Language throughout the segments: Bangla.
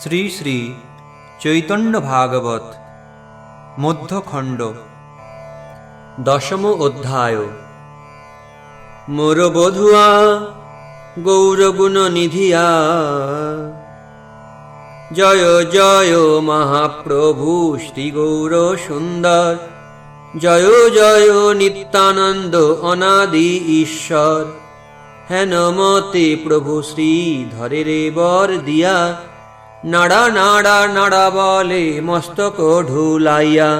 শ্রী শ্রী চৈতন্য ভাগবত মধ্যখণ্ড দশম অধ্যায়। মোর বধুয়া গৌরগুণ নিধিয়া, জয় জয় মহাপ্রভু শ্রী গৌর সুন্দর, জয় জয় নিত্যানন্দ অনাদি ঈশ্বর। হেন মতে প্রভু শ্রী ধরে রে বর দিয়া, নাড়া নাড়া নাড়া বলে মস্তক ঢুলাইয়া।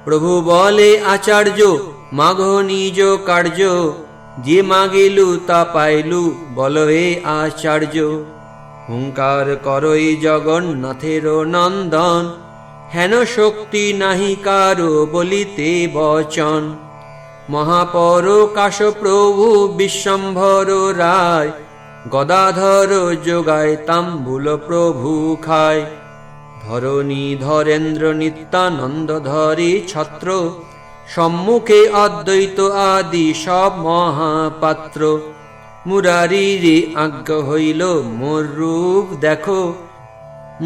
প্রভু বলে আচার্য মাঘ নিজ কার্য, যে মাগিলু তা পাইলু বল হে আচার্য। হুঙ্কার করই জগন্নাথের নন্দন, হেন শক্তি নাহি কারো বলিতে বচন। মহাপরকাশ প্রভু বিশ্বম্ভর রায়, গদাধর যোগায় তাম্বুল প্রভু খায়। ধরণী ধরেন্দ্র নিত্যানন্দ ধরে ছত্র, সম্মুখে অদ্বৈত আদি সব মহাপাত্র। মুরারি রে আজ্ঞা হইল মোর রূপ দেখো,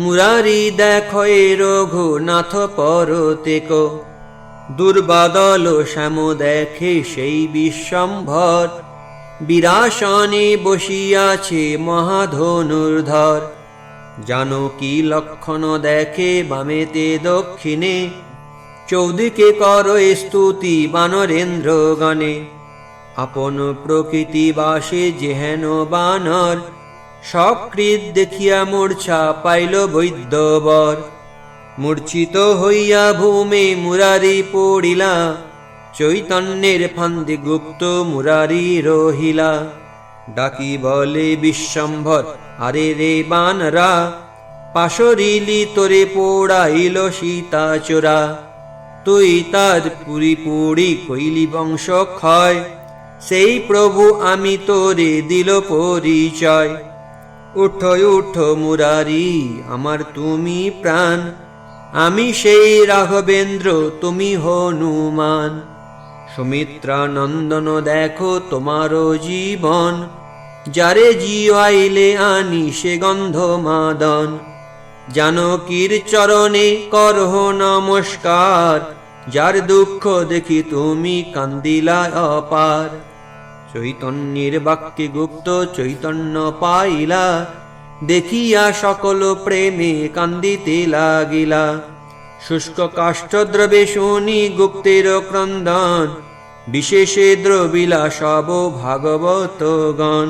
মুরারি দেখো এ রঘুনাথ পরতেক। দুর্বাদল শ্যাম দেখে সেই বিশ্বম্ভর, বিরাসনে বসিয়াছে মহাধনুর্ধর। জানকী লক্ষণ দেখে বামেতে দক্ষিণে, চৌদিকে কর স্তুতি বানরেন্দ্র গণে। আপন প্রকৃতি বাসে যেহেন বানর, সকৃত দেখিয়া মূর্ছা পাইল বৈদ্যবর। মূর্ছিত হইয়া ভূমে মুরারি পড়িলা, চৈতন্যের ফান্দে গুপ্ত মুরারি রহিলা। ডাকি বলে বিশ্বম্ভর আরে রে বানরা, পাশরিলি তোরে পোড়াইল সীতা চোরা। তুই তার পুরি পুরি কইলি বংশ ক্ষয়, সেই প্রভু আমি তোরে দিল পরিচয়। উঠো উঠো মুরারি আমার তুমি প্রাণ, আমি সেই রাঘবেন্দ্র তুমি হনুমান। সুমিত্রা নন্দন দেখো তোমারও জীবন, যারে জিয়াইলে আনি সে গন্ধ মাদন। জানকীর চরণে করহ নমস্কার, যার দুঃখ দেখি তুমি কান্দিলা অপার। চৈতন্যের বাক্যে গুপ্ত চৈতন্য পাইলা, দেখিয়া সকল প্রেমে কান্দিতে লাগিলা। শুষ্ক কাষ্ঠদ্রবে শুনি গুপ্তের ক্রন্দন, বিশেষে দ্রবিলা সব ভাগবতগণ।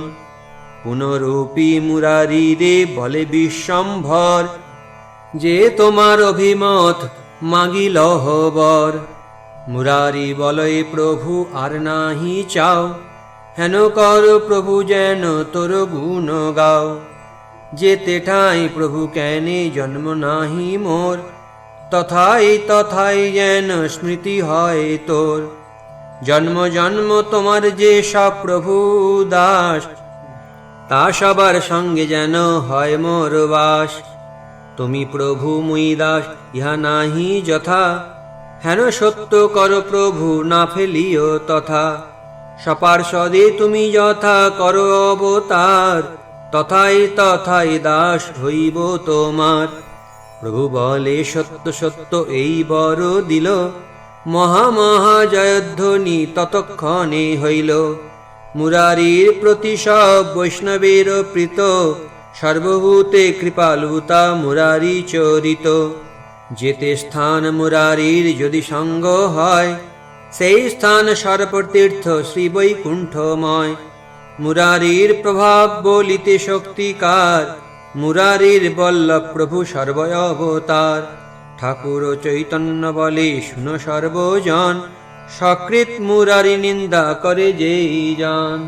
পুনরূপী মুরারি রে বলে বিশ্বম্ভর, যে তোমার অভিমত মাগিল বর। মুরারি বলয় প্রভু আর নাহি চাও, হেন কর প্রভু যেন তোর গুণ গাও। যেতে ঠাই প্রভু কেনে জন্ম নাহি মোর, তথাই তথাই যেন স্মৃতি হয় তোর। জন্ম জন্ম তোমার যে সব প্রভু দাস, তা সবার সঙ্গে যেন হয় মোর বাস। তুমি প্রভু মুই দাস ইহা নাহি যথা, হেন সত্য কর প্রভু না ফেলিও তথা। সপার্ষদে তুমি যথা কর অবতার, তথাই তথাই দাস হইব তোমার। প্রভু বলে সত্য সত্য এই বর দিল, মহা মহা জয়ধ্বনি ততক্ষণে হইল। মুরারির প্রতি সব বৈষ্ণবের প্রীত, সর্বভূতে কৃপালুতা মুরারি চরিত। যেতে স্থান মুরারির যদি সঙ্গ হয়, সেই স্থান সর্বতীর্থ শ্রী বৈকুণ্ঠময়। মুরারির প্রভাব বলিতে শক্তিকার, মুরারির বল্লভ প্রভু সর্বয়বতার। ঠাকুর চৈতন্য বলে শুনো সর্বজন, সকৃত মুরারি নিন্দা করে যেই জন।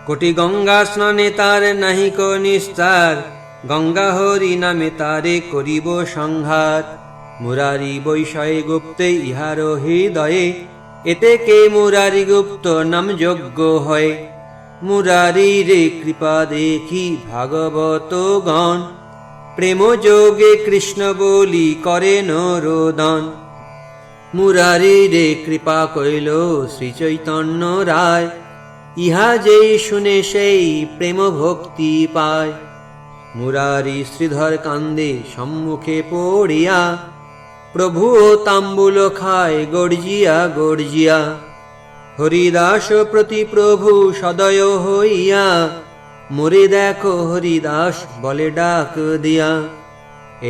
কোটি গঙ্গা স্নানে তার নাহিক নিস্তার, গঙ্গা হরি নামে তারে করিব সংহার। মুরারি বৈষয় গুপ্তে ইহার হৃদয়ে, এতে কে মুরারি গুপ্ত নাম যোগ্য হয়। মুরারি রে কৃপা দেখি ভাগবত গণ, প্রেম যোগে কৃষ্ণ বলি করেন রোদন। মুরারি রে কৃপা কইল শ্রী চৈতন্য রায়, ইহা যেই শুনে সেই প্রেম ভক্তি পায়। মুরারি শ্রীধর কান্দে সম্মুখে পড়িয়া, প্রভু তাম্বুল খায় গর্জিয়া গর্জিয়া। হরিদাস প্রতি প্রভু সদয় হইয়া, মোরে দেখো হরিদাস বলে ডাক দিয়া।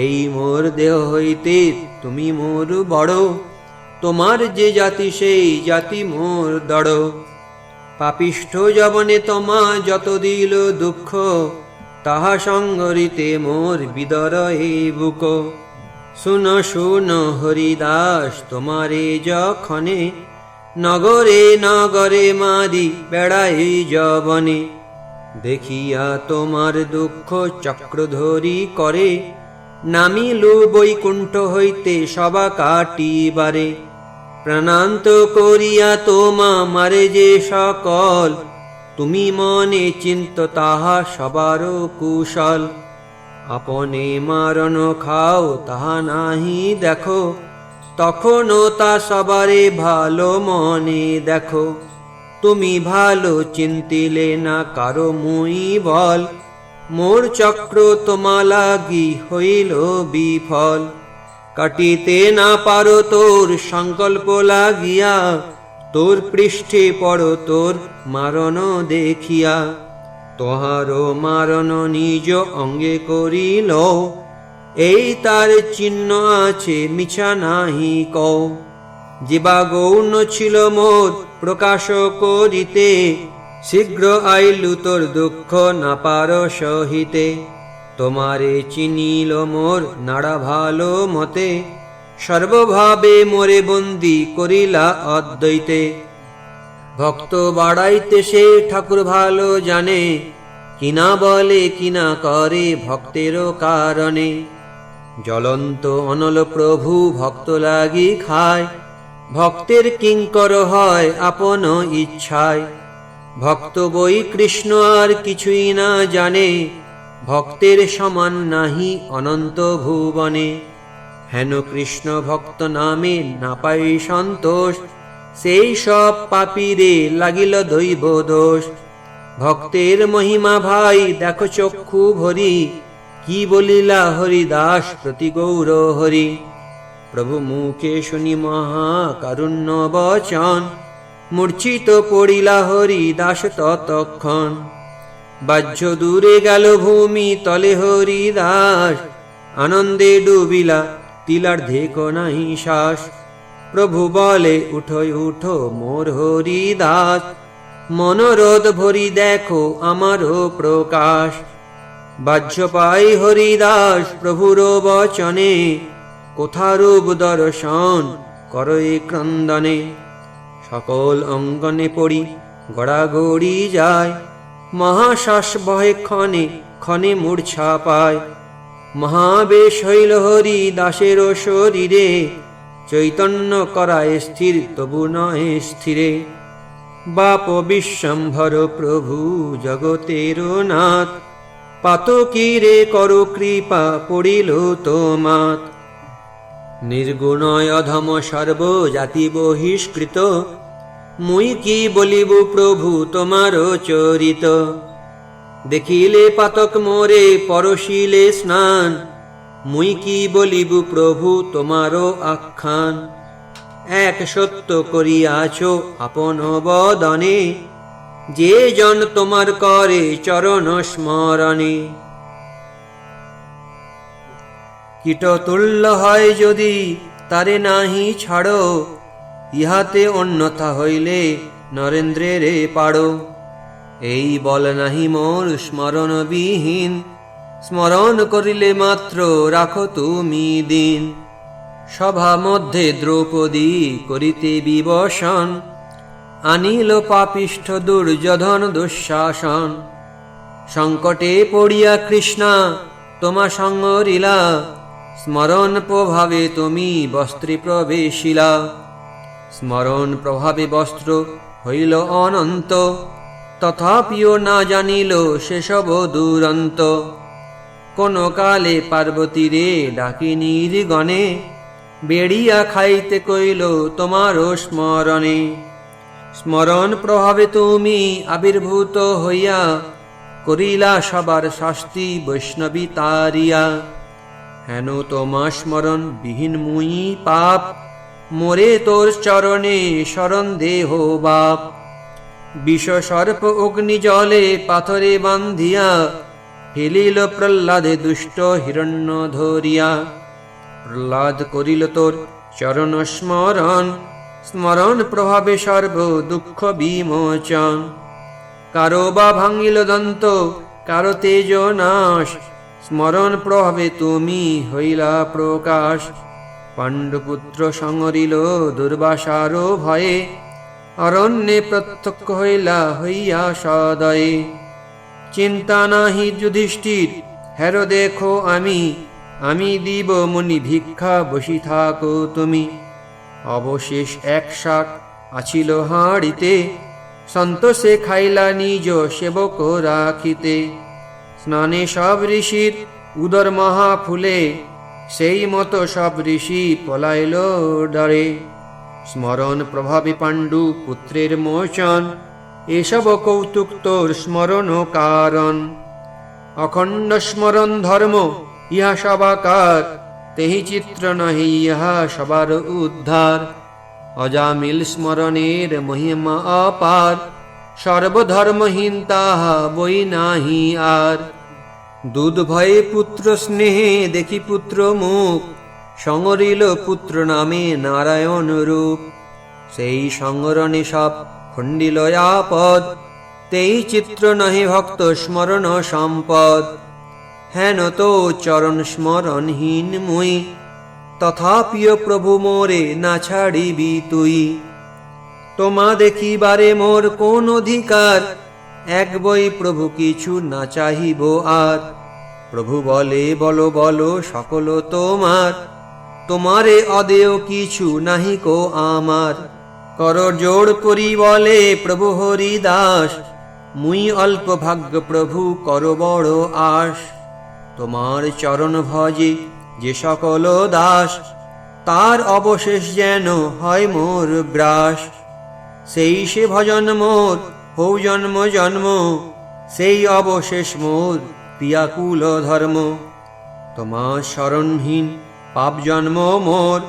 এই মোর দেহ হইতে তুমি মোর বড়, তোমার যে জাতি সেই জাতি মোর দড়। পাপিষ্ঠ যবনে তোমা যত দিল দুঃখ, তাহা সঙ্গরিতে মোর বিদর এই বুক। শুন শুন হরিদাস তোমারে যখনে, নগরে নগরে মারি বেড়াই যবনে। দেখিয়া তোমার দুঃখ চক্র ধরি করে, নামিলু বৈকুণ্ঠ হইতে সবা কাটিবারে। প্রাণান্ত করিয়া তোমা মারে যে সকল, তুমি মনে চিন্ত তাহা সবার কুশল। আপনে মারণ খাও তাহা নাহি দেখো, তখনও তা সবারে ভালো মনে দেখো। তুমি ভালো চিন্তিলে না কারো মুই বল, মোর চক্র তোমা লাগি হইল বিফল। কাটিতে না পারো তোর সংকল্প লাগিয়া, তোর পৃষ্ঠে পড়ো তোর মারণ দেখিয়া। তোহারো মারণ নিজ অঙ্গে করিল, এই তার চিহ্ন আছে মিছা নাহি কও। যেবা গৌণ ছিল মোর প্রকাশ করিতে, শীঘ্র আইলু তোর দুঃখ না পারো সহিতে। তোমারে চিনিল মোর নাড়া ভালো মতে, সর্বভাবে মোরে বন্দী করিলা অদ্বৈতে। ভক্ত বাড়াইতে সে ঠাকুর ভালো জানে, কিনা বলে কিনা করে ভক্তেরও কারণে। জ্বলন্ত অনল প্রভু ভক্ত লাগি খায়, ভক্তের কিঙ্কর হয় আপন ইচ্ছায়। ভক্ত বই কৃষ্ণ আর কিছুই না জানে, ভক্তের সমান নাহি অনন্ত ভুবনে। হেন কৃষ্ণ ভক্ত নামে না পাই সন্তোষ, সেই সব পাপীরে লাগিল দৈব দোষ। ভক্তের মহিমা ভাই দেখো চক্ষু ভরি, কি বলিলা হরিদাস প্রতি গৌর হরি। প্রভু মুখে শুনি মহা কারুণ্য বচন, মূর্ছিত পড়িলা হরিদাস ততক্ষণ। বাহ্য দূরে গেল ভূমি তলে হরিদাস, আনন্দে ডুবিলা তিলার্ধে নাহি শ্বাস। প্রভু বলে উঠো উঠো মোর হরিদাস, মনোরথ ভরি দেখো আমারও প্রকাশ। বাহ্য পাই হরিদাস প্রভুর বচনে, কোথারূপ দর্শন করয়ে ক্রন্দনে। সকল অঙ্গনে পড়ি গড়াগড়ি যায়, মহাশ্বাস বহে ক্ষণে ক্ষণে মূর্ছা পায়। মহাবেশ হইল হরি দাসের শরীরে, চৈতন্য করায় স্থির তবু নয় স্থিরে। বাপ বিশ্বম্ভর প্রভু জগতের নাথ, পাতকীরে করো কৃপা পড়িল তোমাত। নির্গুণয় অধম সর্ব জাতি বহিষ্কৃত, মুই কি বলিব প্রভু তোমার চরিত। দেখিলে পাতক মোরে পরশিলে স্নান, মুই কি বলিব প্রভু তোমার আখ্যান। এক সত্য করিয়াছ আপন বদনে, যে জন তোমার করে চরণ স্মরণে। কীটতুল্য হয় যদি তারে নাহি ছাড়ো, ইহাতে অন্যথা হইলে নরেন্দ্রেরে পাড়ো। এই বল নাহি মোর স্মরণ বিহীন, স্মরণ করিলে মাত্র রাখো তুমি দিন। সভা মধ্যে দ্রৌপদী করিতে বিবসন, আনিল পাপিষ্ঠ দুর্যোধন দুঃশাসন। সংকটে পড়িয়া কৃষ্ণা তোমা সঙ্গরিলা, স্মরণ প্রভাবে তুমি বস্ত্রে প্রবেশিলা। স্মরণ প্রভাবে বস্ত্র হইল অনন্ত, তথাপিও না জানিল সেসব দুরন্ত। কোন কালে পার্বতীরে ডাকিনীর গণে, বেড়িয়া খাইতে কইল তোমারও স্মরণে। স্মরণ প্রভাবে তুমি আবির্ভূত হইয়া, করিলা সবার শাস্তি বৈষ্ণবী তারিয়া। হেন তোমা স্মরণ বিহীন মুই পাপ, মোরে তোর চরণে শরণ দেহ বাপ। বিষ সর্প অগ্নি জলে পাথরে বান্ধিয়া, ফেলিল প্রহ্লাদে দুষ্ট হিরণ্য ধরিয়া। প্রহ্লাদ করিল তোর চরণ স্মরণ, স্মরণ প্রভাবে সর্ব দুঃখ বিমোচন। কারো বা ভাঙিল দন্ত, কারো তেজ নাশ, স্মরণ প্রভাবে তুমি হইলা প্রকাশ। পাণ্ডুপুত্র সংহরিল দুর্বাসার ভয়ে, অরণ্যে প্রত্যক্ষ হইয়া সদয়ে। চিন্তা নাহি যুধিষ্ঠির, হের দেখো আমি দিব মুনি ভিক্ষা, বসি থাকো তুমি। অবশেষ এক শাক আছিল হাঁড়িতে, সন্তোষে খাইলা নিজ সেবক রাখিতে। স্নানে সব ঋষির উদর মহা ফুলে, সেই মতো সব ঋষি পলাইল ডরে। স্মরণ প্রভাবে পাণ্ডু পুত্রের মোচন, এসব কৌতুক তোর স্মরণ কারণ। অখণ্ড স্মরণ ধর্ম ইহা সবাকার, তেহি চিত্র নাহি ইহা সবার উদ্ধার। অজামিল স্মরণের মহিমা অপার, সর্বধর্মহীন তাহা বই নাহি আর। দুধ ভয়ে পুত্র স্নেহে দেখি পুত্র মুখ, সংহরিল পুত্র নামে নারায়ণ রূপ। সেই সংহরণে সব খণ্ডিল আপদ, তেই চিত্র নাহি ভক্ত স্মরণ সম্পদ। হেন তো চরণ স্মরণহীন মুই, তথাপিও প্রভু মোরে না ছাড়িবি তুই। তোমা দেখিবারে মোর কোন অধিকার, এক বই প্রভু কিছু না চাহিব আর। প্রভু বলে বলো বলো সকল তোমার, তোমারে অদেয় কিছু নাহি কো আমার। কর জোড় করি বলে প্রভু হরিদাস, মুই অল্প ভাগ্য প্রভু কর বড় আশ। তোমার চরণ ভজে যে সকল দাস, তার অবশেষ যেন হয় মোর গ্রাস। সেই সে ভজন মোর হৌ জন্ম জন্ম, সেই অবশেষ মোর ক্রিয়াকুল ধর্ম। তোমার শরণহীন পাপ জন্ম মোর,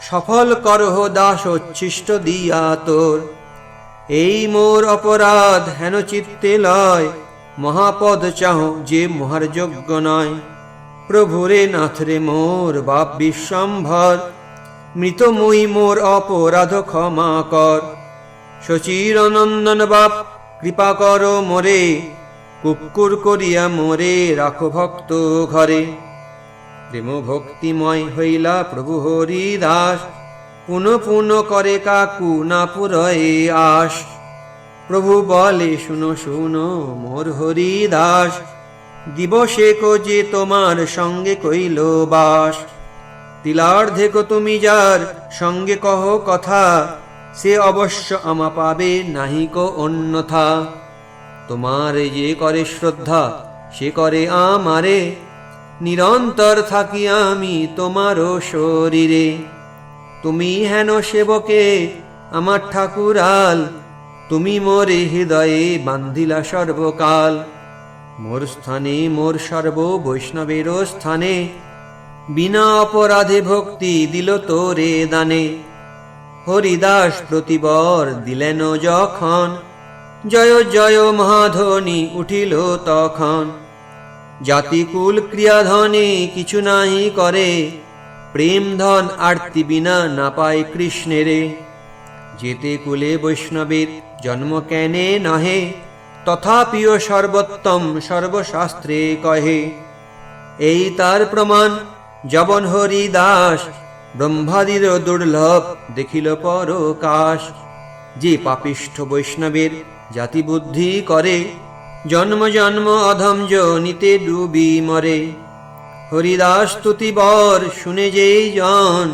সফল করহ দাস উচ্ছিষ্ট দিয়া তোর। এই মোর অপরাধ হেন চিত্তে লয়, মহাপদ চাহ যে মহার যোগ্য নয়। প্রভুরে নাথরে মোর বাপ বিশ্বম্ভর, মৃত মুই মোর অপরাধ ক্ষমা কর। শচীর নন্দন বাপ কৃপা কর মোরে, কুক্কুর করিয়া মোরে রাখো ভক্ত ঘরে। প্রেম ভক্তিময় হইলা প্রভু হরিদাস, পুন পুন করে কাকু না পুরয়ে আশ। প্রভু বলে শুনো শুনো মোর হরিদাস, দিবসে কো যে তোমার সঙ্গে কইল বাস। তিলার্ধে কো তুমি যার সঙ্গে কহ কথা, সে অবশ্য আমা পাবে নাহি কো অন্যথা। তোমার যে করে শ্রদ্ধা সে করে আমারে, নিরন্তর থাকি আমি তোমারও শরীরে। তুমি হেন সেবকে আমার ঠাকুরাল, তুমি মোরে হৃদয়ে বান্ধিলা সর্বকাল। মোর স্থানে মোর সর্ব বৈষ্ণবের স্থানে, বিনা অপরাধে ভক্তি দিল তোরে দানে। হরিদাস প্রতিবর দিলেন যখন, জয় জয় মহাধ্বনি উঠিল তখন। জাতিকুল ক্রিয়াধনে কিছু নাহি করে, প্রেম ধন আরতি বিনা না পায় কৃষ্ণেরে। যেতে কুলে বৈষ্ণবের জন্ম কেনে নহে, তথাপিও সর্বোত্তম সর্বশাস্ত্রে কহে। এই তার প্রমাণ যবন হরিদাস, ব্রহ্মাদির দুর্লভ দেখিল পরকাশ। যে পাপিষ্ঠ বৈষ্ণবের জাতি বুদ্ধি করে, জন্ম জন্ম অধম যোনিতে ডুবি মরে। হরিদাস স্তুতি বর শুনে যেই জন,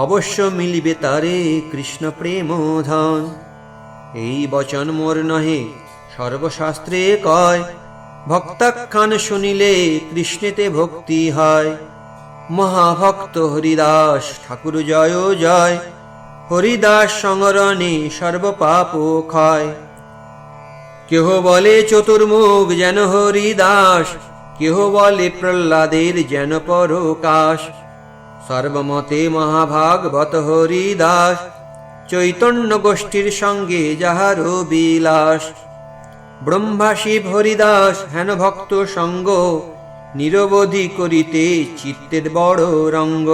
অবশ্য মিলিবে তারে কৃষ্ণ প্রেম ধন। এই বচন মোর নহে সর্বশাস্ত্রে কয়, ভক্তাখ্যান শুনিলে কৃষ্ণেতে ভক্তি হয়। মহাভক্ত হরিদাস ঠাকুর জয় জয়, হরিদাস সংরণে সর্বপাপ ক্ষয়। কেহ বলে চতুর্মুখ যেন হরিদাস, কেহ বলে প্রহ্লাদের যেন পরকাশ। সর্বমতে মহাভাগবত হরিদাস, চৈতন্য গোষ্ঠীর সঙ্গে যাহারও বিলাস। ব্রহ্মা শিব হরিদাস হেন ভক্ত সঙ্গ, নিরবধি করিতে চিত্তের বড় রঙ্গ।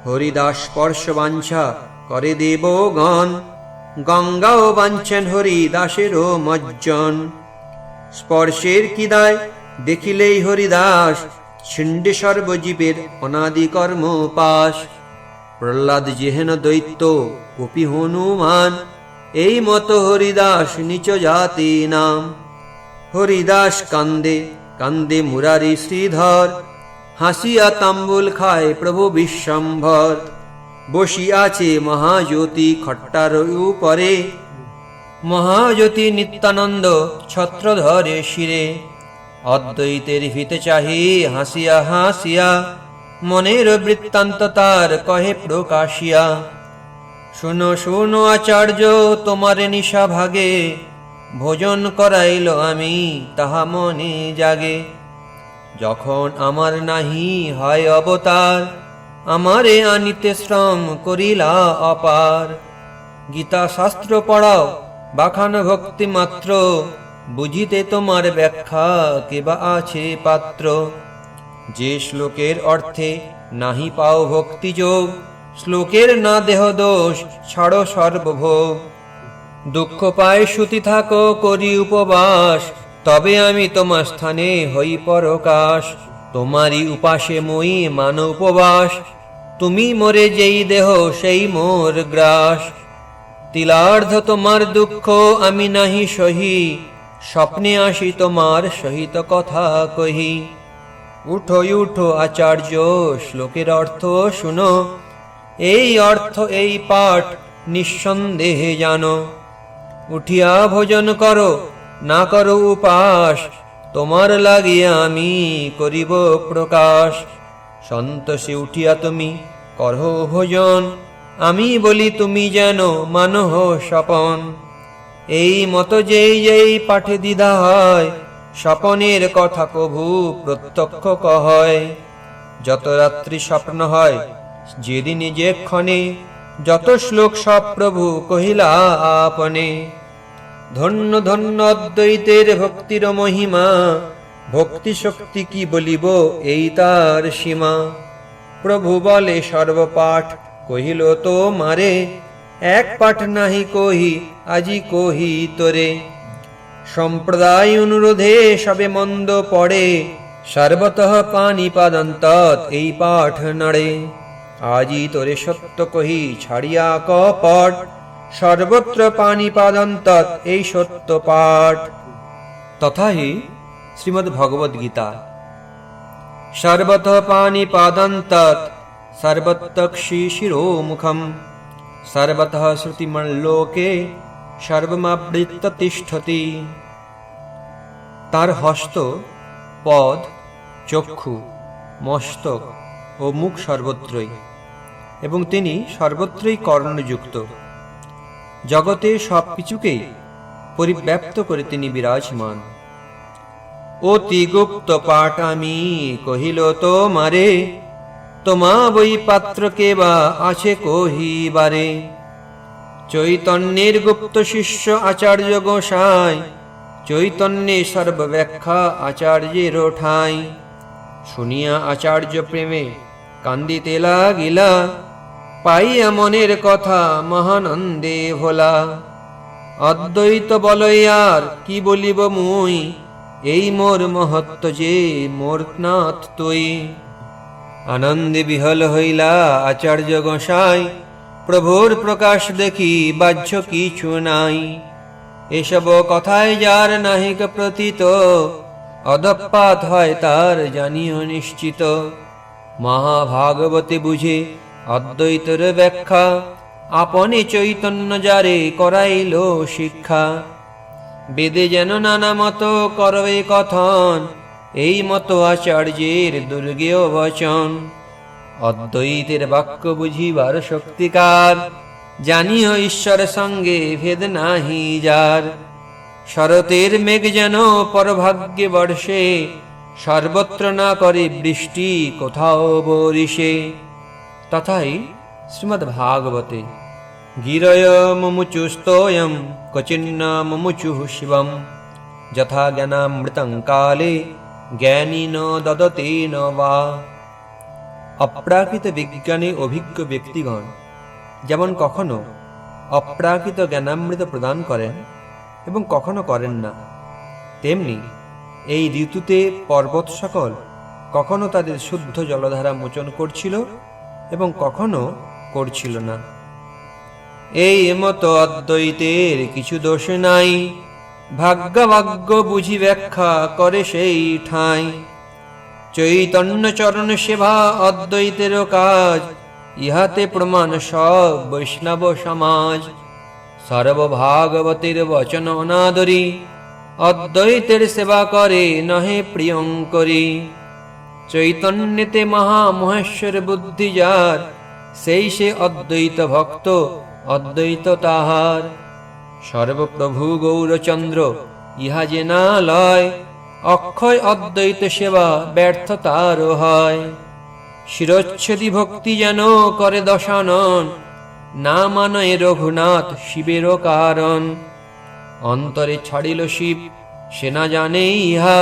হরিদাস স্পর্শ বাঞ্ছা করে দেবগণ, গঙ্গাও বাঞ্ছেন হরিদাসেরও মজ্জন। স্পর্শের কি দায় দেখিলেই হরিদাস, ছিন্ডে সর্বজীবের অনাদি কর্ম পাশ। প্রহ্লাদ যেহেন দৈত্য কপি হনুমান, এই মত হরিদাস নিচ জাতি নাম। হরিদাস কান্দে কান্দে মুরারি শ্রীধর, হাসিয়া তাম্বুল খায় প্রভু বিশ্বম্ভর। বসিয়াছে মহাজ্যোতি খট্টার উপরে, মহাজ্যোতি নিত্যানন্দ ছত্র ধরে শিরে। অদ্বৈতের হিতে চাহি হাসিয়া হাসিয়া, মনের বৃত্তান্ত তার কহে প্রকাশিয়া। শুনো শুনো আচার্য তোমার নিশা ভাগে, ভোজন করাইল আমি তাহা মনে জাগে। যখন আমার নাহি হয় অবতার, আমারে আনিতে শ্রম করিলা অপার। গীতা শাস্ত্র পড়াও বাখান ভক্তি মাত্র, বুঝিতে তোমার ব্যাখ্যা কেবা আছে পাত্র। যে শ্লোকের অর্থে নাহি পাও ভক্তিযোগ, শ্লোকের না দেহ দোষ ছাড়ো সর্বভোগ। দুঃখ পায় শুতি থাকো করি উপবাস, তবে আমি তোমার স্থানে হই পরকাশ। তোমারই উপাসে মই মান উপবাস, তুমি মোরে যেই দেহ সেই মোর গ্রাস। তিলার্ধ তোমার দুঃখ আমি নাহি সহি, স্বপ্নে আসি তোমার সহিত কথা কহি। উঠো উঠো আচার্য শ্লোকের অর্থ শুনো, এই অর্থ এই পাঠ নিঃসন্দেহে জানো। উঠিয়া ভোজন করো না করো উপাস, তোমার লাগিয়া আমি করিব প্রকাশ। সন্তোষে উঠিয়া তুমি করো ভোজন, আমি বলি তুমি যেন মানহ স্বপন। এই মত যেই যেই পাঠে দ্বিধা হয়, স্বপনের কথা কভু প্রত্যক্ষ কহয়। যত রাত্রি স্বপ্ন হয় যেদিনে যে ক্ষণে, যত শ্লোক সব প্রভু কহিলা আপনে। ধন্য ধন্য অদ্বৈতের ভক্তির মহিমা, ভক্তি শক্তি কি বলিব এই তার সীমা। প্রভু বলে সর্বপাঠ কহিল তো মারে, এক পাঠ নাহি কহি আজি কহি তোরে। সম্প্রদায় অনুরোধে সবে মন্দ পড়ে, সর্বতঃ পানিপাদন্তৎ এই পাঠ নড়ে। আজি তোরে সত্য কহি ছাড়িয়া কপট, সর্বত্র পানিপাদন্তৎ এই সত্য পাঠ। তথা হি শ্রীমদ্ ভগবদ গীতা। সর্বতঃ পানিপাদন্তৎ সর্বতঃ শিরোমুখম, সর্বতঃ শ্রুতিমল্লোকে সর্বমাবৃত্য তিষ্ঠতি। তার হস্ত, পদ, চক্ষু, মস্তক ও মুখ সর্বত্রই, এবং তিনি সর্বত্রই কর্ণযুক্ত। জগতে সবকিছুকেই পরিব্যাপ্ত করে তিনি বিরাজমান। অতি গুপ্ত পাঠ আমি কহিল তো মারে, তোমা বই পাত্র কেবা আছে কহিবারে। চৈতন্যের গুপ্ত শিষ্য আচার্য গোসাই, চৈতন্যে সর্বব্যাখ্যা আচার্যের ঠাঁই। শুনিয়া আচার্য প্রেমে কান্দিতে লাগিলা, পাইয়া মনের কথা মহানন্দে ভোলা। অদ্বৈত বলয়ার কি বলিব মুই, এই মোর মহত্ব যে মোর নাথ তুই। আনন্দে বিহল হইলা আচার্য গোসাই, প্রভুর প্রকাশ দেখি বাহ্য কিছু নাই। এসব কথায় যার নাহিক প্রতীত, অধঃপাত হয় তার জানিও নিশ্চিত। মহাভাগবতে বুঝে অদ্বৈতের ব্যাখ্যা, আপনি চৈতন্য যারে করাইল শিক্ষা। বেদে যেন নানা মত করবে কথন, এই মত আচার্যের দুর্গেয় বচন। অদ্বৈতের বাক্য বুঝিবার শক্তিকার, জানিও ঈশ্বর সঙ্গে ভেদ নাহি যার। শরতের মেঘ যেন পরভাগ্যে বর্ষে, সর্বত্র না করে বৃষ্টি কোথাও বরিষে। তথাই শ্রীমদ্ ভাগবতে গিরয় মুমুচুস্তোয়ম ক্বচিন্ন মুমুচুঃ শিবম, যথা জ্ঞানামৃতং কালে জ্ঞানী ন দদতে ন বা। অপ্রাকৃত বিজ্ঞানে অভিজ্ঞ ব্যক্তিগণ যেমন কখনো অপ্রাকৃত জ্ঞানামৃত প্রদান করেন এবং কখনো করেন না, তেমনি এই ঋতুতে পর্বত সকল কখনো তাদের শুদ্ধ জলধারা মোচন করছিল এবং কখনো করছিল না। এই মতো অদ্বৈতের কিছু দোষ নাই, ভাগ্যভাগ্য বুঝি ব্যাখ্যা করে সেই ঠাঁই। চৈতন্য চরণ সেবা অদ্বৈতের কাজ, ইহাতে প্রমাণ সব বৈষ্ণব সমাজ। সর্বভাগবতের বচন অনাদরি, অদ্বৈতের সেবা করে নহে প্রিয়ঙ্করী। চৈতন্যতে মহামহেশ্বর বুদ্ধি যার, সেই সে অদ্বৈত ভক্ত অদ্বৈত তাহার। সর্বপ্রভু গৌরচন্দ্র ইহা যে না লয়, অক্ষয় অদ্বৈত সেবা ব্যর্থ তার হয়। শিরচ্ছেদী ভক্তি যেন করে দশানন, না মানয় রঘুনাথ শিবেরও কারণ। অন্তরে ছাড়িল শিব সে না জানে ইহা,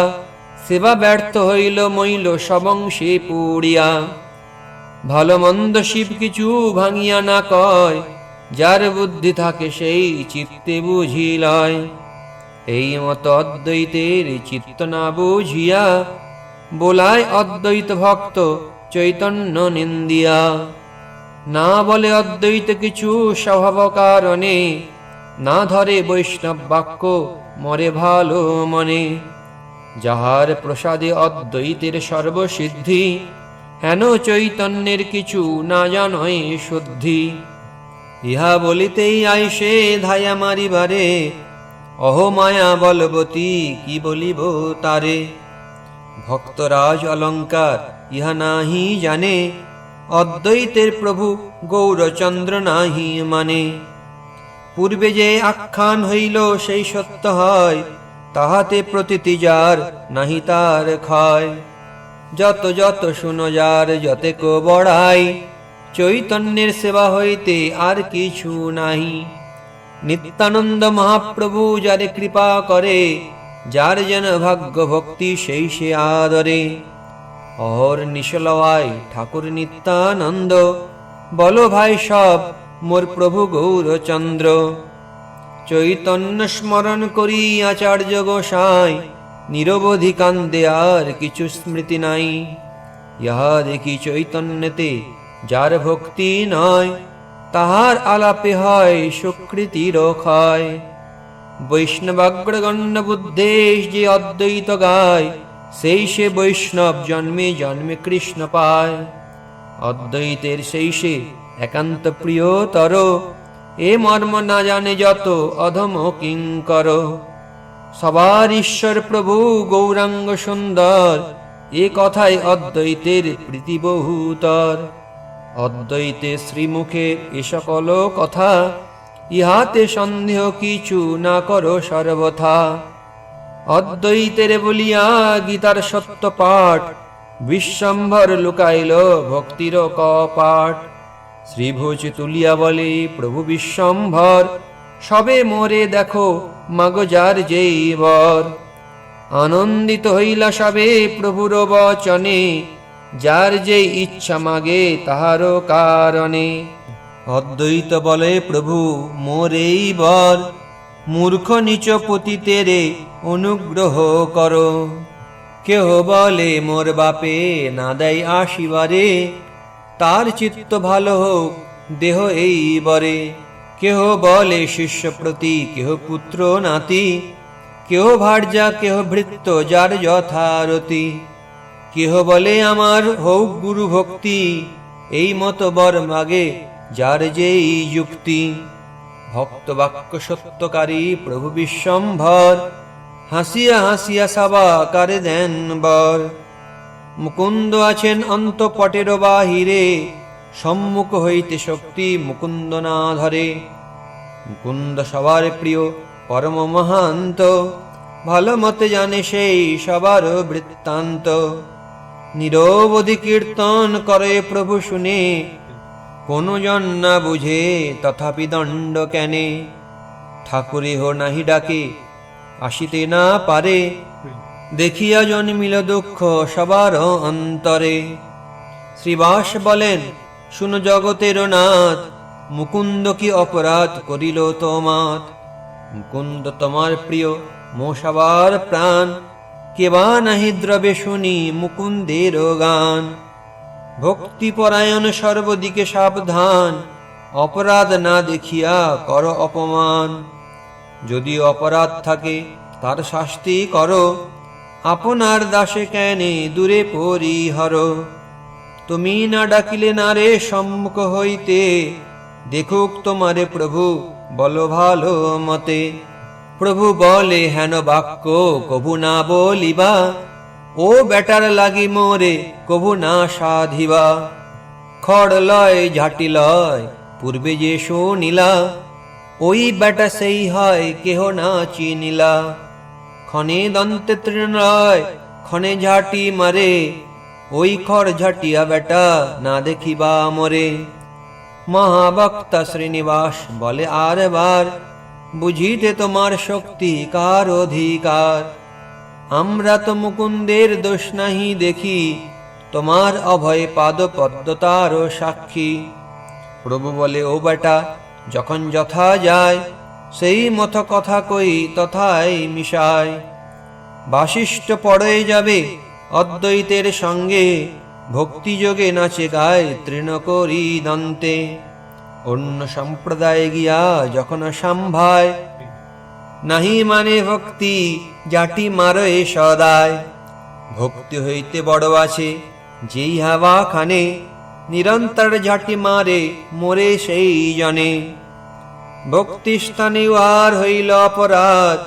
সেবা ব্যর্থ হইল মইল সবংশে পুড়িয়া। ভালো মন্দ শিব কিছু ভাঙিয়া না কয়, যার বুদ্ধি থাকে সেই চিত্তে বুঝিলয়। এই মত অদ্বৈতের চিত্ত না বুঝিয়া, বোলায় অদ্বৈত ভক্ত চৈতন্য নিন্দিয়া। না বলে অদ্বৈত কিছু স্বভাব কারণে, না ধরে বৈষ্ণব বাক্য মরে ভালো মনে। যাহার প্রসাদে অদ্বৈতের সর্বসিদ্ধি, হেন চৈতন্যের কিছু না জানয় শুদ্ধি। ইহা বলিতেই আইসে ধায়া মারিবারে, অহমায়া বলবতী কি বলিব তারে। ভক্তরাজ অলঙ্কার ইহা নাহি জানে, অদ্বৈতের প্রভু গৌরচন্দ্র নাহি মানে। পূর্বে যে আখ্যান হইল সেই সত্য হয়, তাহাতে প্রতীতি যার নাহি তার ক্ষয়। যত যত শুনো যার যতেক বড়াই, চৈতন্যের সেবা হইতে আর কিছু নাহি। নিত্যানন্দ মহাপ্রভু যারে কৃপা করে, যার যেন ভাগ্য ভক্তি সেই সে আদরে। অহর নিশলওয়াই ঠাকুর নিত্যানন্দ, বলো ভাই সব মোর প্রভু গৌরচন্দ্র। চৈতন্য স্মরণ করি আচার্য গোসাই, নিরবধি কান্দে আর কিছু স্মৃতি নাই। ইহা দেখি চৈতন্যতে যার ভক্তি নয়, তাহার আলাপে হয় সুকৃতির ক্ষয়। বৈষ্ণবাগ্রগণ্য বুদ্ধেশ যে অদ্বৈত গায়, সেই সে বৈষ্ণব জন্মে জন্মে কৃষ্ণ পায়। অদ্বৈতের সেই সে একান্ত প্রিয়তর, এ মর্ম না জানে যত অধম কিঙ্কর। সবার ঈশ্বর প্রভু গৌরাঙ্গ সুন্দর, এ কথায় অদ্বৈতের প্রীতি বহুতর। অদ্বৈতে শ্রীমুখে এ সকল কথা, ইহাতে সন্দেহ কিছু না করো সর্বথা। অদ্বৈতের বলিয়া গীতার সত্য পাঠ, বিশ্বম্ভর লুকাইল ভক্তির কপাট। শ্রীভোজ তুলিয়া বলে প্রভু বিশ্বম্ভর, সবে মোরে দেখো মাগো যার যেই বর। আনন্দিত হইলা সবে প্রভুর বচনে, যার যেই ইচ্ছা মাগে তাহারও কারণে। অদ্বৈত বলে প্রভু মোর এই বর, মূর্খ নিচ পতিতেরে অনুগ্রহ করো। কেহ বলে মোর বাপে না দেয় আসিবারে, তার চিত্ত ভালো হোক দেহ এই বরে। কেহ বলে শিষ্য প্রতি, কেহ পুত্র নাতি, কেহ ভার্যা কেহ ভৃত্য যার যথারতি। কেহ বলে আমার হোক গুরু ভক্তি, এই মত বর মাগে যার যেই যুক্তি। ভক্ত বাক্য সত্যকারী প্রভু বিশ্বম্ভর, হাসিয়া হাসিয়া সবা কারে দেন বর। মুকুন্দ আছেন অন্তঃপটের বাহিরে, সম্মুখ হইতে শক্তি মুকুন্দ না ধরে। মুকুন্দ সবার প্রিয় পরম মহান্ত, ভালো মতে জানে সেই সবার বৃত্তান্ত। নিরবধি কীর্তন করে প্রভু শুনে, কোন জন না বুঝে তথাপি দণ্ড কেনে। ঠাকুরেহ নাহি ডাকে, আসিতে না পারে, দেখিয়া জন্মিল দুঃখ সবার অন্তরে। শ্রীবাস বলেন, শুনো জগতের নাথ, মুকুন্দ কি অপরাধ করিল তোমার। মুকুন্দ তোমার প্রিয়, মো সবার প্রাণ, কেবা নাহি দ্রবে শুনি মুকুন্দের গান। ভক্তিপরায়ণ সর্বদিকে সাবধান, অপরাধ না দেখিয়া কর অপমান। যদি অপরাধ থাকে তার শাস্তি করো, আপনার দাসে কেনে দূরে পরিহর। তুমি না ডাকিলে না রে সম্মুখ হইতে, দেখুক তোমারে প্রভু বলো ভালো মতে। প্রভু বলে হেন বাক্য কভু না বলিবা, ও বেটার লাগি মোরে কভু না সাধিবা। খড় লয় ঝাঁটি লয় পূর্বে যে শুনিলা, ওই বেটা সেই হয় কেহ না চিনিলা। ক্ষণে দন্তে তৃণ লয় ক্ষণে ঝাঁটি মারে, ওই খড় ঝাঁটিয়া বেটা না দেখিবা মরে। মহাবক্তা শ্রীনিবাস বলে আর বার, বুঝিতে তোমার শক্তি কার অধিকার। আমরা তো মুকুন্দের দোষ নাহি দেখি, তোমার অভয় পাদ পদ্ম তার সাক্ষী। প্রভু বলে, ও বেটা যখন যথা যায়, সেই মত কথা কই তথায় মিশায়। বাশিষ্ঠ পড়ে যাবে অদ্বৈতের সঙ্গে, ভক্তিযোগে নাচে গায় তৃণ করি দন্তে। অন্য সম্প্রদায়ে গিয়া যখন সম্ভায়, নাহি মানে ভক্তি জাটি মারে সদায়। ভক্তি হইতে বড় আছে যেই হাওয়া খানে, নিরন্তর ঝাঁটি মারে মোরে সেই জনে। ভক্তি স্থানে উহার হইল অপরাধ,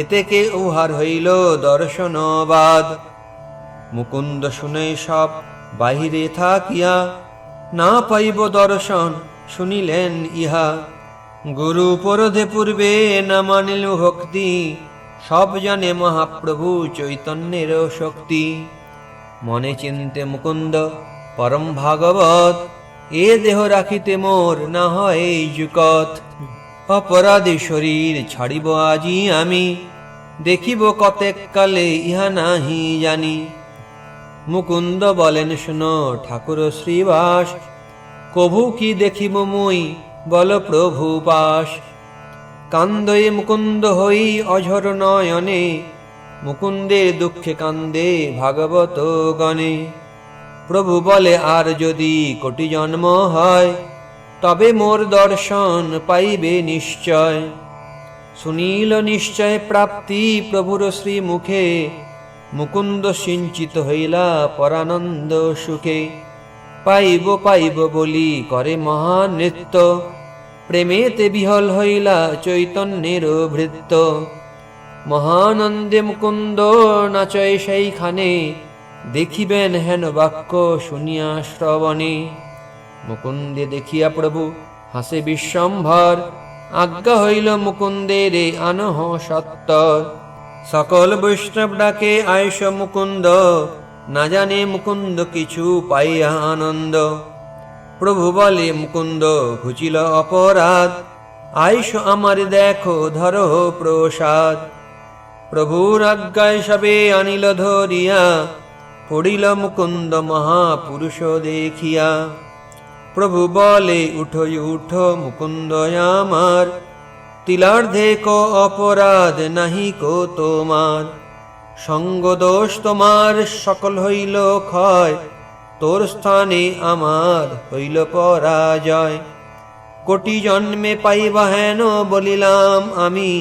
এতেকে উহার হইল দর্শনবাদ। মুকুন্দ শুনে সব বাহিরে থাকিয়া, না পাইব দর্শন শুনিলেন ইহা। গুরু পরধে পূর্বে না মানিল ভক্তি, সব জানে মহাপ্রভু চৈতন্যের শক্তি। মনে চিন্তে মুকুন্দ পরম ভাগবত, এ দেহ রাখিতে মোর না হয় যুকত। অপরাধী শরীর ছাড়িব আজি আমি, দেখিব কতেক কালে ইহা নাহি জানি। মুকুন্দ বলেন, শুনো ঠাকুর শ্রীবাস, কভু কি দেখিব মুই বল প্রভু পাশ। কান্দে মুকুন্দ হই অঝর নয়নে, মুকুন্দের দুঃখে কান্দে ভাগবত গণে। প্রভু বলে, আর যদি কোটি জন্ম হয়, তবে মোর দর্শন পাইবে নিশ্চয়। শুনিল নিশ্চয় প্রাপ্তি প্রভুর শ্রীমুখে, মুকুন্দ সিঞ্চিত হইলা পরানন্দ সুখে। পাইব পাইব বলি করে মহানৃত্য, প্রেমেতে বিহল হইলা চৈতন্যের ভৃত্য। মহানন্দে মুকুন্দ নাচয় সেইখানে, দেখিবেন হেন বাক্য শুনিয়া শ্রবণে। মুকুন্দে দেখিয়া প্রভু হাসে বিশ্বম্ভর, আজ্ঞা হইল মুকুন্দের আনহ সত্তর। সকল বৈষ্ণব ডাকে আয়ুষ মুকুন্দ, না জানে মুকুন্দ কিছু পাইয়া আনন্দ। প্রভু বলে, মুকুন্দ ঘুচিল অপরাধ, আয়ুষ আমার দেখো ধরো প্রসাদ। প্রভুর আজ্ঞায় সবে আনিল ধরিয়া, পড়িল মুকুন্দ মহাপুরুষ দেখিয়া। প্রভু বলে, উঠো উঠো মুকুন্দ আমার, তিলার্ধে কো অপরাধ নাহি কো তোমার। সঙ্গ দোষ তোমার সকল হইল ক্ষয়, তোর স্থানে আমার হইল পরাজয়। কোটি জন্মে পাইবা হেন বলিলাম আমি,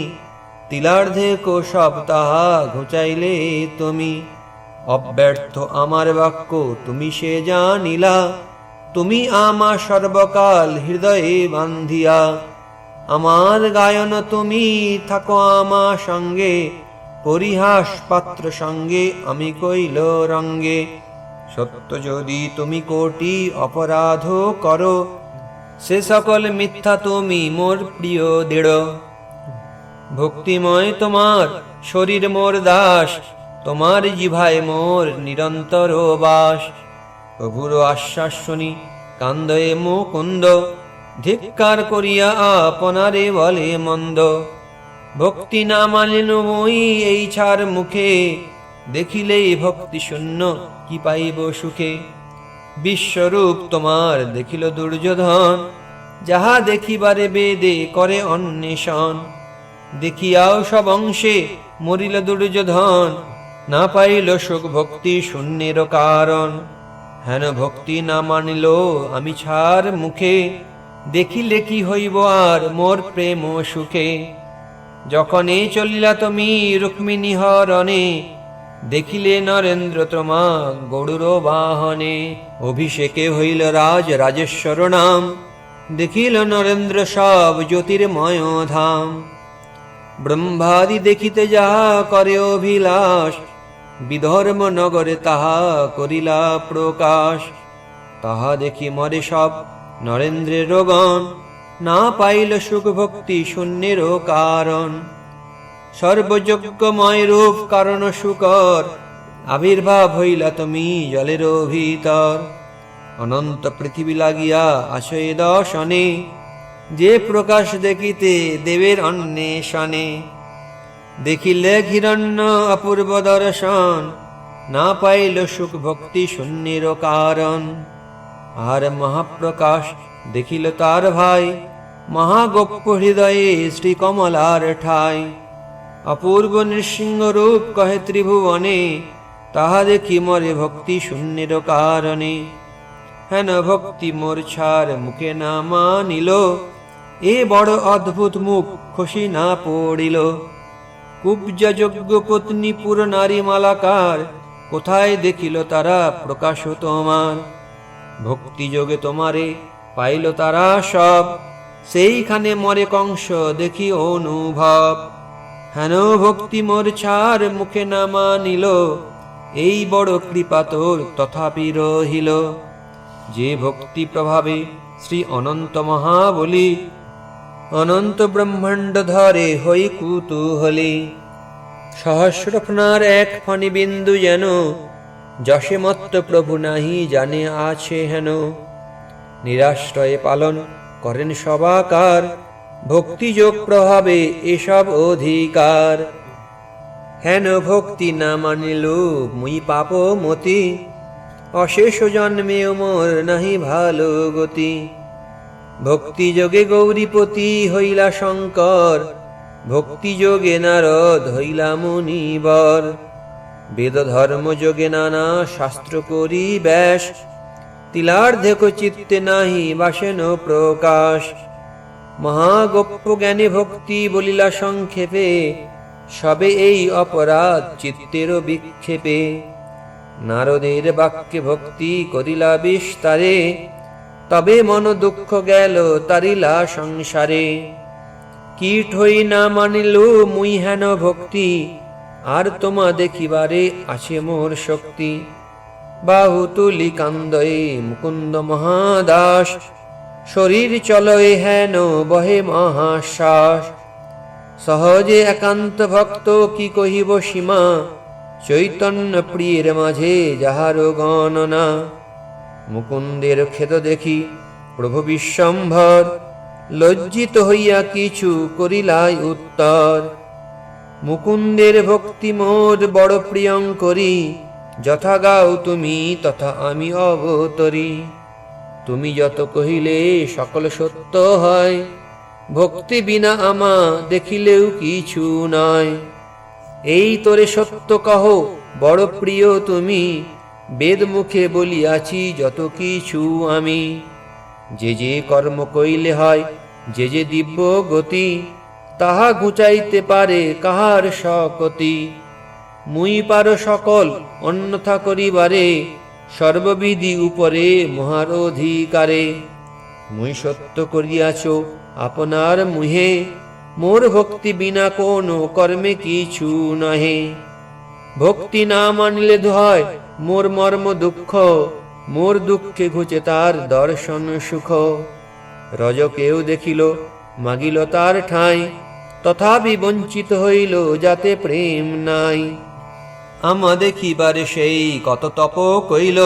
তিলার্ধে কো সব তাহা ঘুচাইলে তুমি। অব্যর্থ আমার বাক্য তুমি সে জানিলা, তুমি আমা সর্বকাল হৃদয়ে বান্ধিয়া। আমার গায়ন তুমি থাকো আমা সঙ্গে, পরিহাস পাত্র সঙ্গে আমি কইল রঙ্গে। সত্য যদি তুমি কোটি অপরাধ করো, সে সকল মিথ্যা তুমি মোর প্রিয় দৃঢ়। ভক্তিময় তোমার শরীর মোর দাস, তোমার জিভায় মোর নিরন্তর বাস। প্রভুর আশ্বাস শুনি কান্দয়ে মুকুন্দ, ধিক্কার করিয়া আপনারে বলে মন্দ। ভক্তি না মানিল মই এই ছাড় মুখে, দেখিলেই ভক্তি শূন্য কি পাইব সুখে। বিশ্বরূপ তোমার দেখিল দুর্যোধন, যাহা দেখিবারে বেদে করে অন্বেষণ। দেখিয়াও সব অংশে মরিল দুর্যোধন, না পাইল সুখ ভক্তি শূন্যের কারণ। হেন ভক্তি না মানিল আমি ছাড় মুখে, দেখিলে কি হইব আর মোর প্রেম সুখে। যখনে চলিলা তুমি রুক্মিণী হরণে, দেখিলে নরেন্দ্র তোমা গরুর বাহনে। অভিষেকে হইল রাজ রাজেশ্বর নাম, দেখিল নরেন্দ্র সব জ্যোতির্ময় ধাম। ব্রহ্মাদি দেখিতে যাহা করে অভিলাষ, বিধর্ম নগরে তাহা করিলা প্রকাশ। তাহা দেখি মরে সব নরেন্দ্রের গণ, না পাইল সুখ ভক্তি শূন্যের কারণ। সর্বযজ্ঞময় রূপ কারণ শুকর, আবির্ভাব হইলা তুমি জলের ভিতর। অনন্ত পৃথিবী লাগিয়া আছো এ দর্শনে, যে প্রকাশ দেখিতে দেবের অন্বেষণে। দেখিলে হিরণ্য অপূর্ব দর্শন, না পাইল সুখ ভক্তি শূন্যের কারণ। আর মহাপ্রকাশ দেখিল তার ভাই, মহাগোপ্য হৃদয়ে শ্রী কমলার ঠাই। অপূর্ব নৃসিংহ রূপ কহে ত্রিভুবনে, তাহা দেখি মরে ভক্তি শূন্যের কারণে। হেন ভক্তি মোর ছাড় মুখে না মানিল, এ বড় অদ্ভুত মুখ খুশি না পড়িল। কুব্জা যোগ্য পত্নী পুর নারী মালাকার, কোথায় দেখিল তারা প্রকাশ তোমার। ভক্তি যোগে তোমারে পাইল তারা সব, সেইখানে মরে কংস দেখি অনুভব। হেন ভক্তি মোর ছাড় মুখে না মানিল, এই বড় কৃপা তোর তথাপি রহিল। যে ভক্তি প্রভাবে শ্রী অনন্ত মহাবলী, অনন্ত ব্রহ্মাণ্ড ধরে হই কুতূহলী। সহস্রফনার এক ফণি বিন্দু যেন, যশে মত্ত প্রভু নাহি জানে আছে হেন। নিরাশ্রয়ে পালন করেন সবাকার, ভক্তিযোগ প্রভাবে এসব অধিকার। হেন ভক্তি না মানিল মুই পাপ মতি, অশেষ জন্মেও মোর নাহি ভালো গতি। ভক্তি যোগে গৌরীপতি হইলা শঙ্কর, ভক্তি যোগে নারদ হইলা মুনিবর। বেদ ধর্ম যোগে নানা শাস্ত্র করি ব্যাস, তিলার্ধেক চিত্তে নাহি বাসেন প্রকাশ। মহাগোপ্য জ্ঞানী ভক্তি বলিলা সংক্ষেপে, সবে এই অপরাধ চিত্তের বিক্ষেপে। নারদের বাক্যে ভক্তি করিলা বিস্তারে, তবে মন দুঃখ গেল তারিলা সংসারে। কীট হই না মানিল মুই হেন ভক্তি, আর তোমা দেখিবারে আছে মোর শক্তি। বাহু তুলি কান্দয়ে মুকুন্দ মহাদাস, শরীর চলয়ে হেন বহে মহাশ্বাস। সহজে একান্ত ভক্ত কি কহিব সীমা, চৈতন্য প্রিয়ের মাঝে যাহার গণনা। মুকুন্দের খেদ দেখি প্রভু বিশ্বম্ভর, লজ্জিত হইয়া কিছু করিলাই উত্তর। মুকুন্দের ভক্তি মোর বড় প্রিয়ঙ্করী, যথা গাও তুমি তথা আমি অবতরী। তুমি যত কহিলে সকল সত্য হয়, ভক্তি বিনা আমা দেখিলেও কিছু নয়। এই তোরে সত্য কহ বড় প্রিয় তুমি, বেদ মুখে বলিয়াছি যত কিছু আমি। যে যে কর্ম কইলে হয় যে যে দিব্য গতি, তাহা ঘুচাইতে পারে কাহার শকতি। মুই পার সকল অন্যথা করিবারে, সর্ববিধি উপরে মহার অধিকারে। মুই সত্য করিয়াছ আপনার মুহে, মোর ভক্তি বিনা কোনো কর্মে কিছু নহে। ভক্তি না মানিলে হয় মোর মর্ম দুঃখ, মোর দুঃখে ঘুচে তার দর্শন সুখ। রজকেও দেখিল মাগিল তার ঠাঁই, তথাপি বঞ্চিত হইল যাতে প্রেম নাই। আমা দেখিবার সেই কত তপ কইল,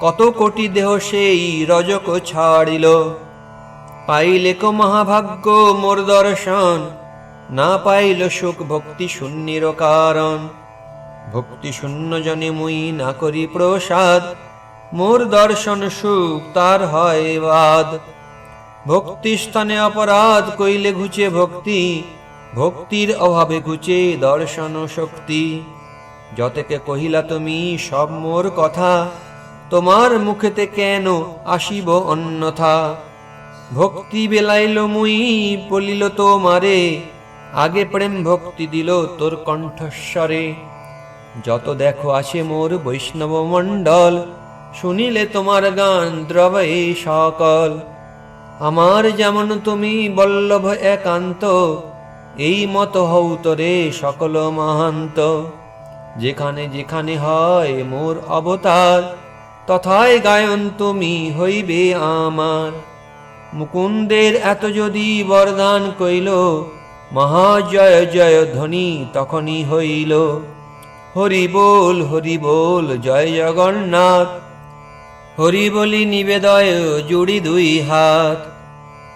কত কোটি দেহ সেই রজক ছাড়িল। পাইলে কো মহাভাগ্য মোর দর্শন, না পাইল সুখ ভক্তি শূন্যের কারণ। ভক্তি শূন্য জনে মুই না করি প্রসাদ, মোর দর্শন সুখ তার হয় বাদ। ভক্তি স্থানে অপরাধ কইলে ঘুচে ভক্তি, ভক্তির অভাবে ঘুচে দর্শন শক্তি। যতকে কহিলা তুমি সব মোর কথা, তোমার মুখেতে কেন আসিব অন্যথা। ভক্তি বেলাইল মুই বলিল তোমারে, আগে প্রেম ভক্তি দিল তোর কণ্ঠস্বরে। যত দেখো আছে মোর বৈষ্ণব মণ্ডল, শুনিলে তোমার গান দ্রবে সকল। আমার যেমন তুমি বল্লভ একান্ত, এই মত হও তোরে সকল মহান্ত। যেখানে যেখানে হয় মোর অবতার, তথায় গায়ন তুমি হইবে আমার। মুকুন্দের এত যদি বরদান কইল, মহাজয় জয় ধ্বনি তখনই হইল। হরি বল জয় জগন্নাথ, হরি বলি নিবেদয় জুড়ি দুই হাত।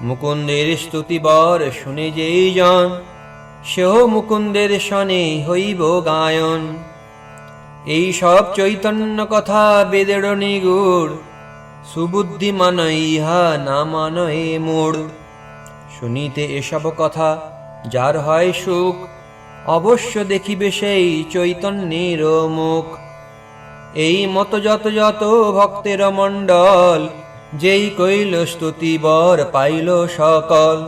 মুকুন্দের স্তুতি বর শুনে যেই জন, সেও মুকুন্দের সনে হইব গায়ন। এই সব চৈতন্য কথা বেদের নিগুড়, সুবুদ্ধি মানয় ইহা না মানয় মূঢ়। শুনিতে এসব কথা যার হয় সুখ, অবশ্য দেখিবে সেই চৈতন্যের মুখ। এই মত যত যত ভক্তের মণ্ডল, যেই কইল স্তুতি বর পাইল সকল।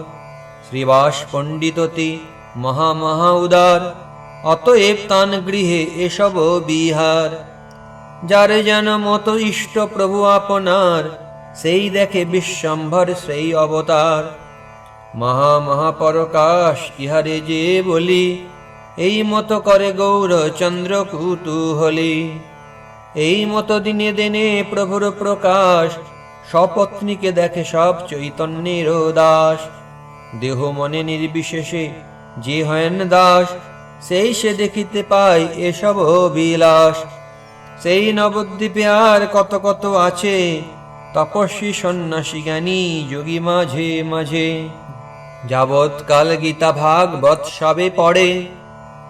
শ্রীবাস পণ্ডিততি মহা মহা উদার, অতএব তান গৃহে এসব বিহার। যার যেন মত ইষ্ট প্রভু আপনার, সেই দেখে বিশ্বম্ভর সেই অবতার। মহা মহাপরকাশ ইহারে যে বলি, এই মত করে গৌর চন্দ্র কুতূহলী। এই মত দিনে দিনে প্রভুর প্রকাশ, সপত্নীকে দেখে সব চৈতন্যের দাস। দেহ মনে নির্বিশেষে যে হেন দাস, সেই সে দেখিতে পায় এসব বিলাস। সেই নবদ্বীপে আর কত কত আছে, তপস্বী সন্ন্যাসী জ্ঞানী যোগী মাঝে মাঝে। যাবৎ কাল গীতা ভাগবত সবে পড়ে,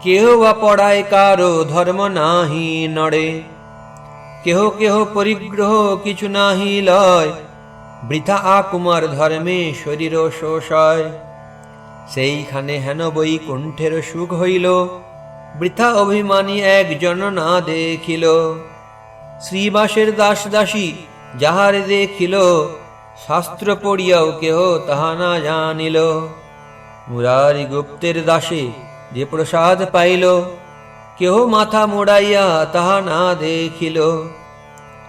কেহ বা পড়ায় কারো ধর্ম নাহি নড়ে। কেহ কেহ পরিগ্রহ কিছু নাহি লয়, বৃথা আকুমার ধর্মে শরীর শোষয়। সেইখানে হেন বৈকুণ্ঠের সুখ হইল, বৃথা অভিমানী একজন না দেখিল। শ্রীবাসের দাস দাসী যাহারে দেখিল, শাস্ত্র পড়িয়াও কেহ তাহা না জানিল। মুরারি গুপ্তের দাসে যে প্রসাদ পাইল, কেহ মাথা মোড়াইয়া তাহা না দেখিল।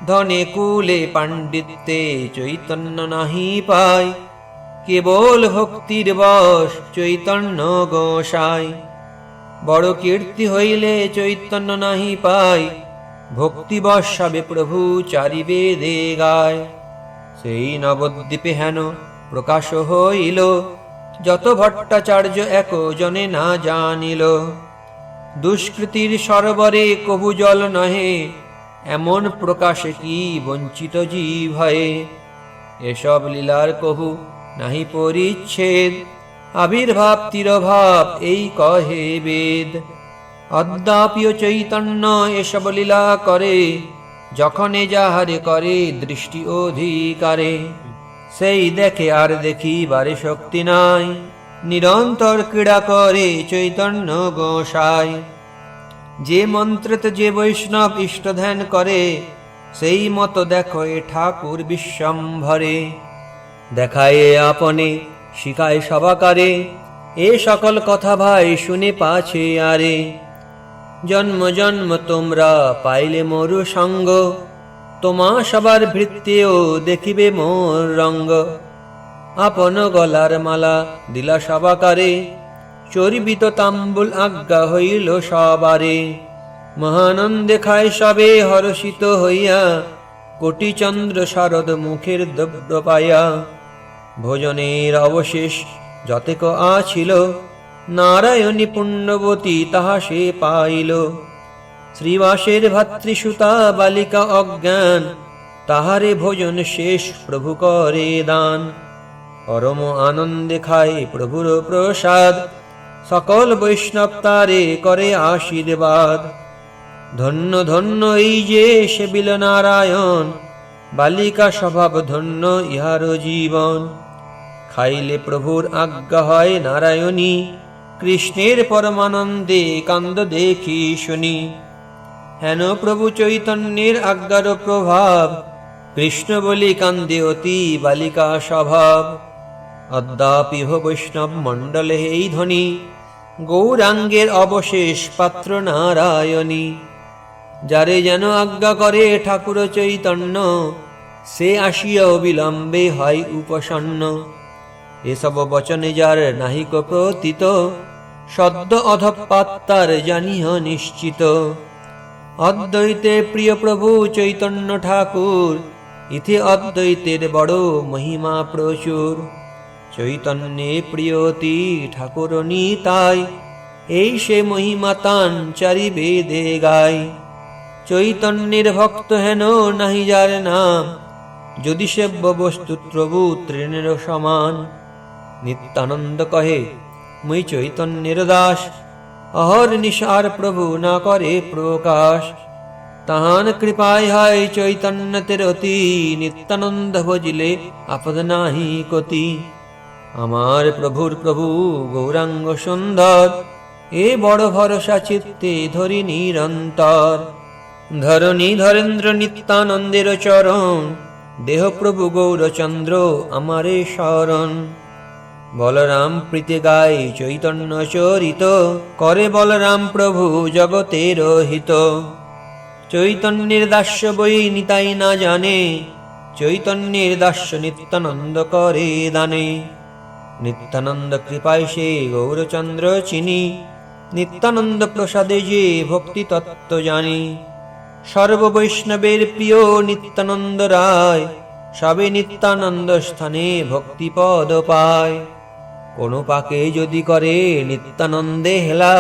ধনে কুলে পাণ্ডিত্যে চৈতন্য নাহি পায়, কেবল ভক্তির বশ চৈতন্য গোসাই। বড় কীর্তি হইলে চৈতন্য নাহি পায়, ভক্তিবশ সবে প্রভু চারি বেদে গায়। সেই নবদ্বীপে হেন প্রকাশ হইল, যত ভট্টাচার্য এক জনে না জানিল। দুষ্কৃতির সরোবরে কবু জল নহে, এমন প্রকাশে কি বঞ্চিত জীব হয়। এসব লীলার কহু নাহি পরিচ্ছেদ, আবির্ভাব তিরভাব এই কহে বেদ। অদ্যাপিও চৈতন্য এসব লীলা করে, যখনে যাহারে করে দৃষ্টি অধিকারে। সেই দেখে আর দেখিবারে শক্তি নাই, নিরন্তর ক্রীড়া করে চৈতন্য গোসাই। যে মন্ত্রেতে যে বৈষ্ণব ইষ্ট ধ্যান করে, সেই মত দেখো এ ঠাকুর বিশ্বম্ভরে। দেখায় আপনে শিখায় সবাকারে, এ সকল কথা ভাই শুনে পাছে আরে। জন্ম জন্ম তোমরা পাইলে মোর সঙ্গ, তোমা সবার ভৃত্যেও দেখিবে মোর রঙ্গ। আপন গলার মালা দিলা সবাকারে, চর্বিত তাম্বুল আজ্ঞা হইল সবারে। মহানন্দে খায় সবে হর্ষিত হইয়া, কোটি চন্দ্র শারদ মুখের দ্রব্য পাইয়া। ভোজনের অবশেষ যতেক আছিল, নারায়ণী পুণ্যবতী তাহা সে পাইল। শ্রীবাসের ভাতৃসুতা বালিকা অজ্ঞান, তাহারে ভোজন শেষ প্রভু করে দান। পরম আনন্দে খায় প্রভুর প্রসাদ, সকল বৈষ্ণব তারে করে আশীর্বাদ। ধন্য ধন্য এই যে সেবিল নারায়ণ, বালিকা স্বভাব ধন্য ইহার জীবন। খাইলে প্রভুর আজ্ঞা হয় নারায়ণী, কৃষ্ণের পরমানন্দে কান্দ দেখি শুনি। হেন প্রভু চৈতন্যের আজ্ঞার প্রভাব, কৃষ্ণ বলি কান্দে অতি বালিকা স্বভাব। অদ্যাপিহ বৈষ্ণব মণ্ডলে এই ধ্বনি, গৌরাঙ্গের অবশেষ পাত্র নারায়ণী। যারে যেন আজ্ঞা করে ঠাকুর চৈতন্য, সে আসিয়া অবিলম্বে হয় উপসন্ন। এসব বচনে যার নাহিক প্রতীত, সদ্য অধপাত্তার জানিহ নিশ্চিত। অদ্বৈতে প্রিয় প্রভু চৈতন্য ঠাকুর, ইথে অদ্বৈতের বড় মহিমা প্রচুর। চৈতন্যে প্রিয়তি ঠাকুর নিতাই, এই সে মহিমা তান চারি বেদে গায়। চৈতন্যের ভক্ত হেন নাহি যার নাম, যদি সেব্য বস্তু প্রভু তৃণের সমান। নিত্যানন্দ কহে মুই চৈতন্যের দাস, অহর নিশার প্রভু না করে প্রকাশ। তাহান কৃপায় হয় চৈতন্যতের অতি, নিত্যানন্দ ভজিলে আপদ নাহি কতি। আমার প্রভুর প্রভু গৌরাঙ্গ সুন্দর, এ বড় ভরসা চিত্তে ধরি নিরন্তর। ধরণী ধরেন্দ্র নিত্যানন্দের চরণ, দেহ প্রভু গৌরচন্দ্র আমারে শরণ। বলরাম প্রীতি গায় চৈতন্য চরিত, করে বলরাম প্রভু জগতের হিত। চৈতন্যের দাস্য বই নিতাই না জানে, চৈতন্যের দাস্য নিত্যানন্দ করে দানে। নিত্যানন্দ কৃপায় সে গৌরচন্দ্র চিনি, নিত্যানন্দ প্রসাদে যে ভক্তি তত্ত্ব জানি। সর্ব বৈষ্ণবের প্রিয় নিত্যানন্দ রায়, সবে নিত্যানন্দ স্থানে ভক্তিপদ পায়। কোন পাকে যদি করে নিত্যানন্দে হেলা,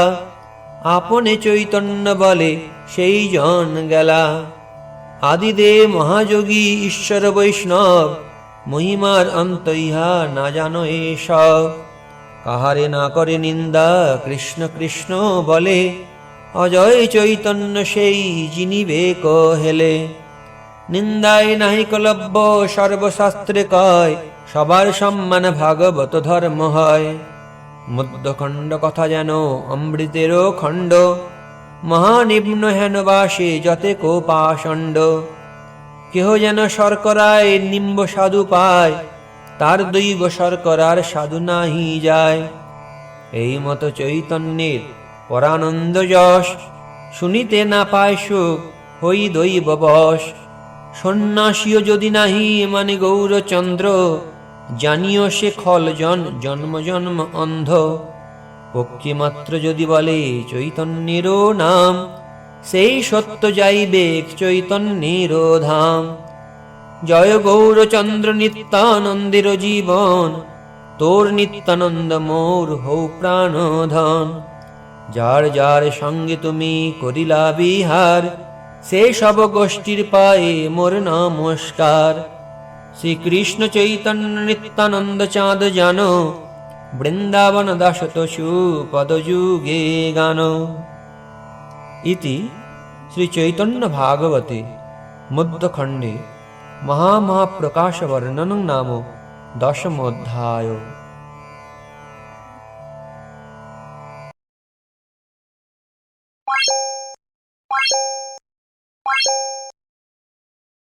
আপনে চৈতন্য বলে সেই জন গেলা। আদিদেব মহাযোগী ঈশ্বর বৈষ্ণব, মহিমার অন্ত ইহা না জানো এসব। কাহারে না করে নিন্দা কৃষ্ণ কৃষ্ণ বলে, অজয় চৈতন্য সেই জিনিবে কহেলে। নিন্দায় নাহি কলব্য সর্বশাস্ত্রে কয়, সবার সম্মান ভাগবত ধর্ম হয়। মধ্যখণ্ড কথা যেন অমৃতেরও খণ্ড, মহানিম্ন হেন বাসে যতে কো পাষণ্ড। কেহ যেন শর্করায় নিম্ব সাধু পায়, তার দৈব শর্করার সাধু নাহি যায়। এই মত চৈতন্যের পরানন্দ যশ, শুনিতে না পায় সুখ হই দৈব বশ। সন্ন্যাসীও যদি নাহি মানে গৌরচন্দ্র, জানিও সে খল জন্ম জন্ম অন্ধ। পক্ষী মাত্র যদি বলে চৈতন্যেরও নাম, সেই সত্য যাইবে চৈতন্যের ধাম। জয় গৌরচন্দ্র নিত্যানন্দের জীবন, তোর নিত্যানন্দ মোর হৌ প্রাণধন। যার যার সঙ্গে তুমি করিলা বিহার, সে সব গোষ্ঠীর পায়ে মোর নমস্কার। শ্রীকৃষ্ণ চৈতন্য নিত্যানন্দ চাঁদ জানো, বৃন্দাবন দাসতসু পদযুগে গান। ইতি শ্রী চৈতন্য ভাগবতে মধ্যখণ্ডে মহামহাপ্রকাশ বর্ণনং নাম দশমোধ্যায়।